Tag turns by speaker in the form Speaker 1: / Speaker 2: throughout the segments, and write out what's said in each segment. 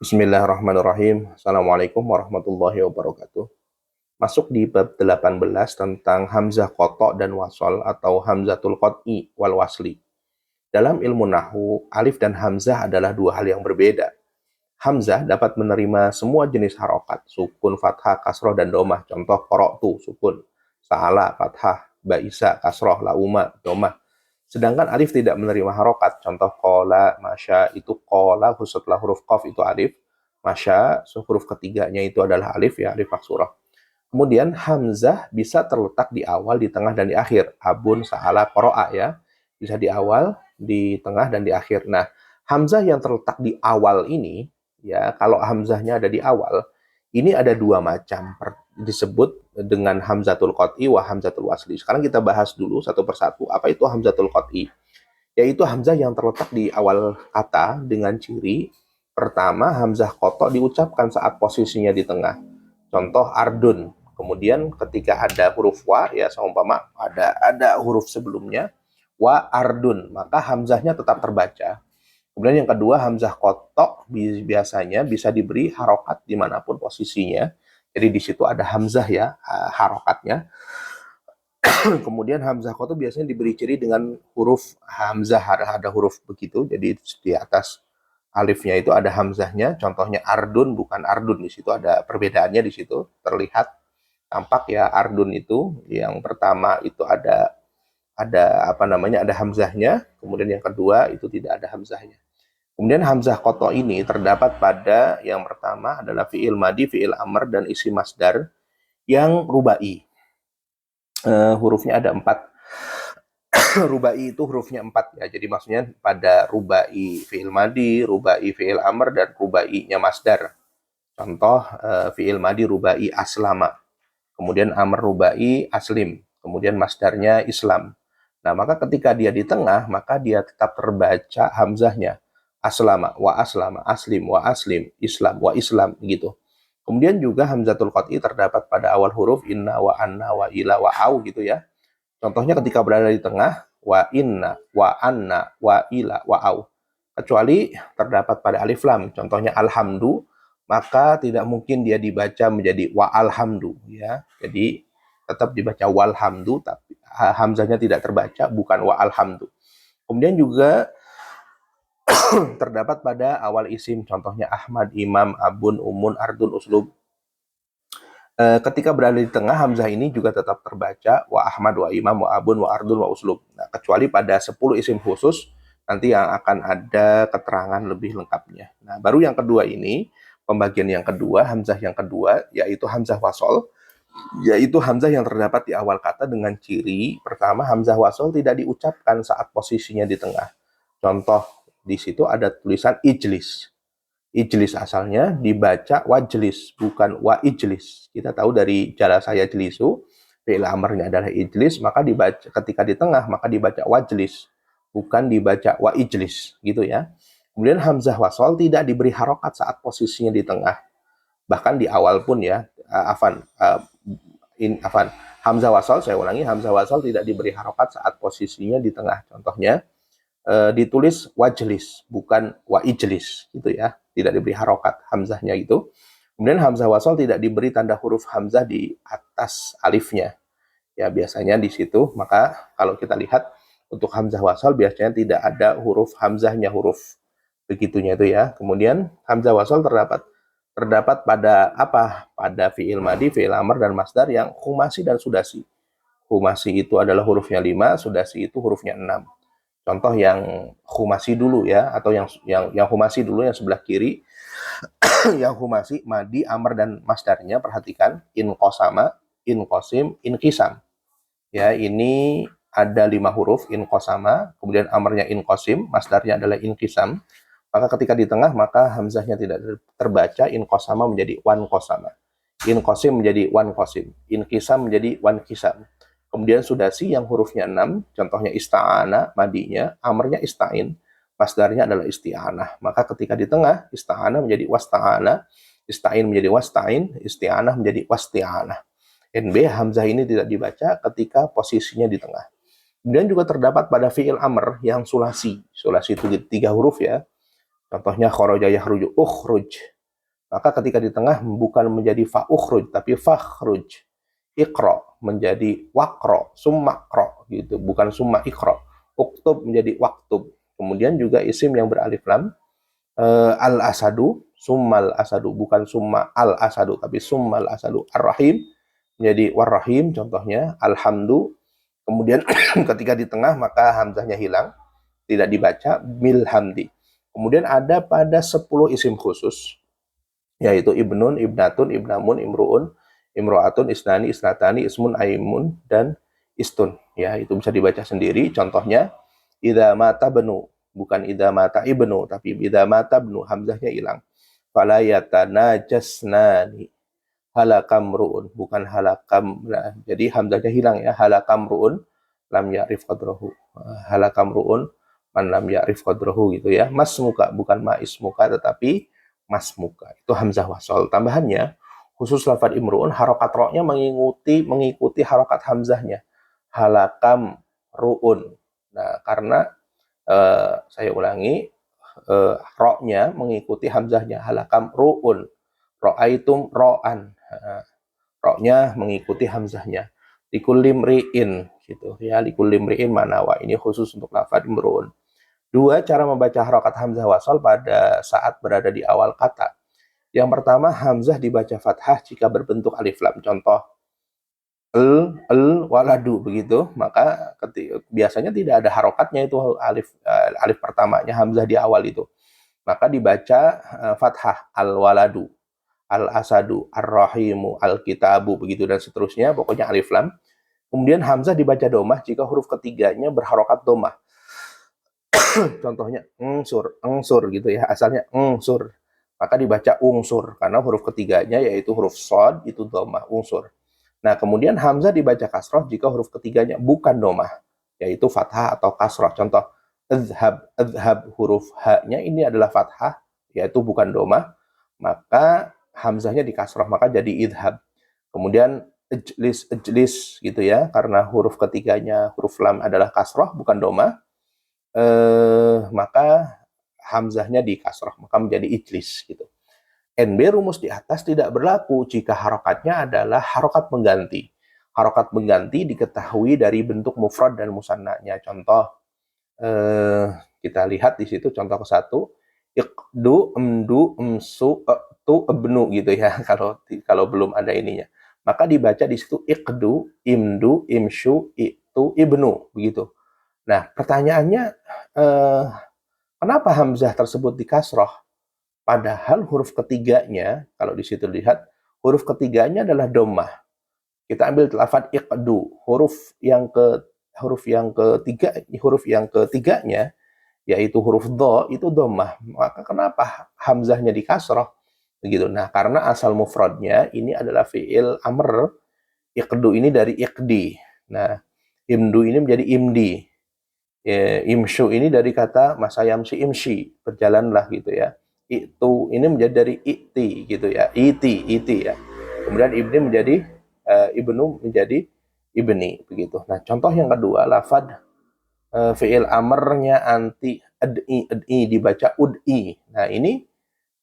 Speaker 1: Bismillahirrahmanirrahim. Assalamualaikum warahmatullahi wabarakatuh. Masuk di bab 18 tentang hamzah qata dan wasol atau hamzatul qat'i wal wasli. Dalam ilmu nahwu, alif dan hamzah adalah dua hal yang berbeda. Hamzah dapat menerima semua jenis harokat, sukun, fathah, kasroh, dan domah. Contoh qara'tu, sukun, sa'ala, fathah, ba'isa, kasroh, lauma, domah. Sedangkan alif tidak menerima harokat. Contoh kola, masya, itu kola, setelah huruf qaf itu alif. Masya, huruf ketiganya itu adalah alif, ya, alif maksurah. Kemudian hamzah bisa terletak di awal, di tengah, dan di akhir. Abun, sa'ala, qoro'a, ya. Bisa di awal, di tengah, dan di akhir. Nah, hamzah yang terletak di awal ini, ya, kalau hamzahnya ada di awal, ini ada dua macam. Disebut dengan hamzatul qat'i wa hamzatul wasli. Sekarang kita bahas dulu satu persatu. Apa itu hamzatul qat'i? Yaitu hamzah yang terletak di awal kata dengan ciri pertama hamzah qata diucapkan saat posisinya di tengah. Contoh ardun. Kemudian ketika ada huruf wa, ya seumpama ada huruf sebelumnya wa ardun, maka hamzahnya tetap terbaca. Kemudian yang kedua, hamzah kotok biasanya bisa diberi harokat dimanapun posisinya. Jadi di situ ada hamzah, ya, harokatnya. Kemudian hamzah kotok biasanya diberi ciri dengan huruf hamzah, ada huruf begitu. Jadi di atas alifnya itu ada hamzahnya. Contohnya ardun, bukan ardun. Di situ ada perbedaannya, di situ terlihat tampak, ya, ardun itu yang pertama itu ada hamzahnya. Kemudian yang kedua itu tidak ada hamzahnya. Kemudian hamzah qata ini terdapat pada yang pertama adalah fi'il madi, fi'il amr, dan isim masdar yang rubai. Hurufnya ada 4. Rubai itu hurufnya 4, ya. Jadi maksudnya pada rubai fi'il madi, rubai fi'il amr, dan rubainya masdar. Contoh fi'il madi rubai aslama. Kemudian amr rubai aslim. Kemudian masdarnya islam. Nah, maka ketika dia di tengah, maka dia tetap terbaca hamzahnya. Aslama, aslim, wa aslim, islam, wa islam, gitu. Kemudian juga hamzatul qat'i terdapat pada awal huruf inna, wa anna, wa ila, wa au, gitu, ya. Contohnya ketika berada di tengah, wa inna, wa anna, wa ila, wa au. Kecuali terdapat pada alif lam, contohnya alhamdu, maka tidak mungkin dia dibaca menjadi wa alhamdu, ya. Jadi tetap dibaca walhamdu, tapi hamzahnya tidak terbaca, bukan wa alhamdu. Kemudian juga terdapat pada awal isim, contohnya Ahmad, Imam, Abun, Umun, Ardun, Uslub. Ketika berada di tengah, hamzah ini juga tetap terbaca wa Ahmad, wa Imam, wa Abun, wa Ardun, wa Uslub. Nah, kecuali pada 10 isim khusus, nanti yang akan ada keterangan lebih lengkapnya. Nah, baru yang kedua ini, pembagian yang kedua, hamzah yang kedua, yaitu hamzah wasol, yaitu hamzah yang terdapat di awal kata dengan ciri pertama, hamzah wasol tidak diucapkan saat posisinya di tengah. Contoh di situ ada tulisan ijlis. Ijlis asalnya dibaca wajlis, bukan wa ijlis. Kita tahu dari jala saya jelisu, fi'il amrnya adalah ijlis, maka dibaca ketika di tengah maka dibaca wajlis, bukan dibaca wa ijlis, gitu, ya. Kemudian hamzah wasol tidak diberi harokat saat posisinya di tengah. Bahkan di awal pun, ya, hamzah wasol, saya ulangi, hamzah wasol tidak diberi harokat saat posisinya di tengah. Contohnya ditulis wajlis, bukan wa ijlis, gitu, ya. Tidak diberi harokat hamzahnya itu. Kemudian hamzah wasol tidak diberi tanda huruf hamzah di atas alifnya, ya. Biasanya di situ, maka kalau kita lihat untuk hamzah wasol biasanya tidak ada huruf hamzahnya, huruf begitunya itu, ya. Kemudian hamzah wasol terdapat pada apa? Pada fi'il madi, fi'il amr, dan masdar yang khumasi dan sudasi. Khumasi itu adalah hurufnya 5, sudasi itu hurufnya 6. Contoh yang khumasi dulu, ya, atau yang khumasi dulu yang sebelah kiri. Yang khumasi madi, amr, dan masdarnya, perhatikan, in qasama, in qasim, in qisam. Ya, ini ada 5 huruf in qasama, kemudian amrnya in qasim, masdarnya adalah in qisam. Maka ketika di tengah maka hamzahnya tidak terbaca, in qasama menjadi wan qasama. In qasim menjadi wan qasim, in qisam menjadi wan qisam. Kemudian sudasi yang hurufnya 6, contohnya ista'ana, madinya, amrnya ista'in, masdarnya adalah isti'anah. Maka ketika di tengah, ista'ana menjadi wasta'ana, ista'in menjadi wasta'in, isti'anah menjadi wasti'anah. NB, hamzah ini tidak dibaca ketika posisinya di tengah. Kemudian juga terdapat pada fi'il amr yang sulasi. Sulasi itu 3 huruf, ya. Contohnya kharaja yakhruju ukhruj. Maka ketika di tengah bukan menjadi fa ukhruj tapi fakhruj. Iqra menjadi waqra, summa qra gitu, bukan summa iqra. Uktub menjadi waktub. Kemudian juga isim yang beralif lam, al asadu, summal asadu, bukan summa al asadu tapi summal asadu. Ar-rahim menjadi warrahim contohnya, alhamdu. Kemudian ketika di tengah maka hamzahnya hilang, tidak dibaca milhamdi. Kemudian ada pada 10 isim khusus, yaitu ibnun, ibnatun, ibnamun, imruun, imro'atun, isnani, isnatani, ismun, aimun, dan istun. Ya, itu bisa dibaca sendiri. Contohnya, idza mata benu, bukan idza mata ibnu, tapi idza mata benu, hamzahnya hilang. Fala yatanajasnani, halakam ru'un, bukan halakam. Nah, jadi hamzahnya hilang ya, halakam ru'un, lam ya'rif qadrahu. Halakam ru'un, man lam ya'rif qadrahu gitu ya. Mas muka, bukan ma'is muka, tetapi mas muka. Itu hamzah wasol. Tambahannya, khusus lafad imru'un, harokat roknya mengikuti harokat hamzahnya. Halakam ru'un. Nah, karena saya ulangi, roknya mengikuti hamzahnya. Halakam ru'un. Ro'aitum ro'an. Roknya mengikuti hamzahnya. Likulimri'in gitu ya, likulimri'in manawa. Ini khusus untuk lafad imru'un. 2 cara membaca harokat hamzah wasal pada saat berada di awal kata. Yang pertama, hamzah dibaca fathah jika berbentuk alif lam. Contoh, waladu begitu, maka biasanya tidak ada harokatnya itu alif pertamanya hamzah di awal itu. Maka dibaca fathah al waladu, al asadu, ar rahimu, al kitabu begitu dan seterusnya, pokoknya alif lam. Kemudian hamzah dibaca domah jika huruf ketiganya berharokat domah. Contohnya engsur gitu ya, asalnya engsur. Maka dibaca ungsur karena huruf ketiganya yaitu huruf shad itu domah, ungsur. Nah, kemudian hamzah dibaca kasroh jika huruf ketiganya bukan domah, yaitu fathah atau kasroh. Contoh, azhab huruf h-nya ini adalah fathah, yaitu bukan domah, maka hamzahnya di kasroh, maka jadi idhab. Kemudian ejlis gitu ya, karena huruf ketiganya huruf lam adalah kasroh, bukan domah, maka hamzahnya di kasroh, maka menjadi ijlis gitu. NB rumus di atas tidak berlaku jika harokatnya adalah harokat pengganti. Harokat pengganti diketahui dari bentuk mufrad dan musannanya. Contoh, kita lihat di situ contoh ke-1, iqdu, emdu, emsu, tu, ebnu gitu ya. Kalau belum ada ininya, maka dibaca di situ iqdu, imdu, imshu, itu, ibnu begitu. Nah, pertanyaannya, kenapa hamzah tersebut di kasroh? Padahal huruf ketiganya, kalau di situ lihat, huruf ketiganya adalah domah. Kita ambil lafaz iqdu, huruf yang ketiganya yaitu huruf do itu domah. Maka kenapa hamzahnya di kasroh? Begitu. Nah, karena asal mufradnya ini adalah fi'il amr, iqdu ini dari iqdi. Nah, imdu ini menjadi imdi. Ya, imshu ini dari kata masayamsi imshi, berjalanlah gitu ya. Itu ini menjadi dari iti gitu ya, iti ya. Kemudian ibni menjadi ibnu menjadi ibni begitu. Nah, contoh yang kedua, lafad fi'il amarnya anti ad'i dibaca ud'i. Nah, ini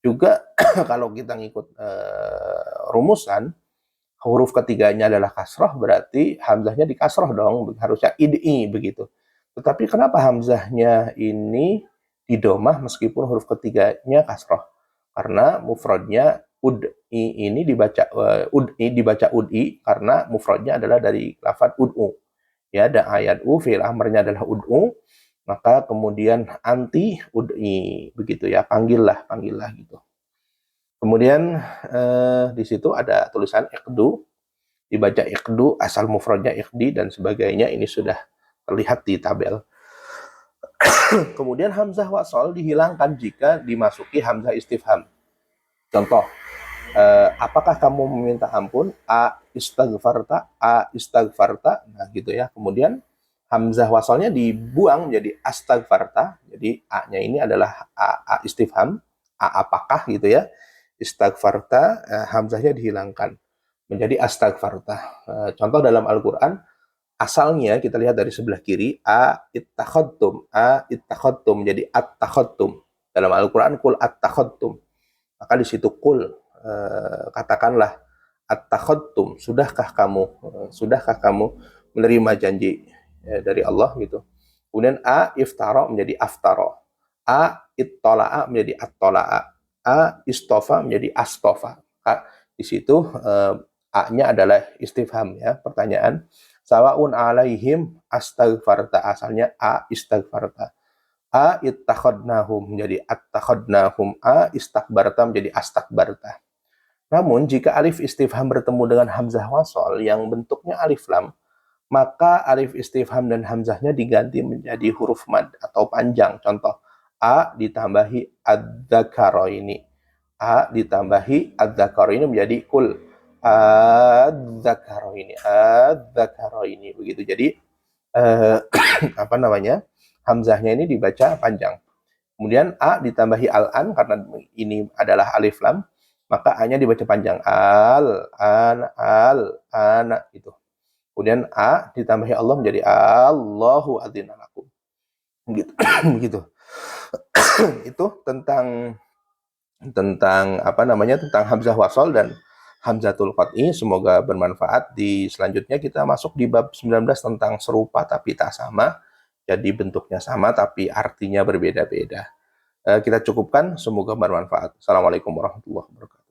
Speaker 1: juga kalau kita ngikut rumusan, huruf ketiganya adalah kasroh, berarti hamzahnya di kasroh dong, harusnya id'i begitu. Tetapi kenapa hamzahnya ini didomah meskipun huruf ketiganya kasroh? Karena mufradnya ud'i ini dibaca ud'i karena mufradnya adalah dari lafaz ud'u. Ya, ada ayat fi'il amrnya adalah ud'u, maka kemudian anti ud'i begitu ya, panggillah gitu. Kemudian di situ ada tulisan iqdu, dibaca iqdu, asal mufradnya iqdi dan sebagainya, ini sudah terlihat di tabel. Kemudian hamzah wasol dihilangkan jika dimasuki hamzah istifham. Contoh, apakah kamu meminta ampun? A istaghfarta, nah gitu ya. Kemudian hamzah wasolnya dibuang menjadi astaghfarta. Jadi a-nya ini adalah a istifham, a apakah gitu ya. Istaghfarta, hamzahnya dihilangkan menjadi astaghfarta. Contoh dalam Al-Qur'an, asalnya kita lihat dari sebelah kiri, a ittakhadtum menjadi at-takhadtum. Dalam Al-Quran, kul attakhadtum. Maka di situ kul, katakanlah, attakhadtum, sudahkah kamu menerima janji dari Allah gitu. Kemudian a iftara menjadi aftara, a ittola'a menjadi attola'a, a istofa menjadi astofa. Di situ a-nya adalah istifham ya, pertanyaan. Sawaun alaihim astaghfarta, asalnya a istaghfarta. A ittakhadnahum menjadi attakhadnahum, a istakbarta menjadi astakbarta. Namun jika alif istifham bertemu dengan hamzah wasol yang bentuknya alif lam, maka alif istifham dan hamzahnya diganti menjadi huruf mad atau panjang. Contoh, a ditambahi adzakaro ini, a ditambahi adzakaro ini menjadi kul adzakaro ini begitu. Jadi apa namanya, hamzahnya ini dibaca panjang. Kemudian a ditambahi al-an karena ini adalah alif lam, maka a-nya dibaca panjang, al-an gitu. Kemudian a ditambahi Allah menjadi Allahu adzina lakum. Gitu. Begitu. Itu tentang apa namanya, tentang hamzah wasol dan hamzatul qat'i. Semoga bermanfaat. Di selanjutnya kita masuk di bab 19 tentang serupa tapi tak sama. Jadi bentuknya sama tapi artinya berbeda-beda. Kita cukupkan, semoga bermanfaat. Assalamualaikum warahmatullahi wabarakatuh.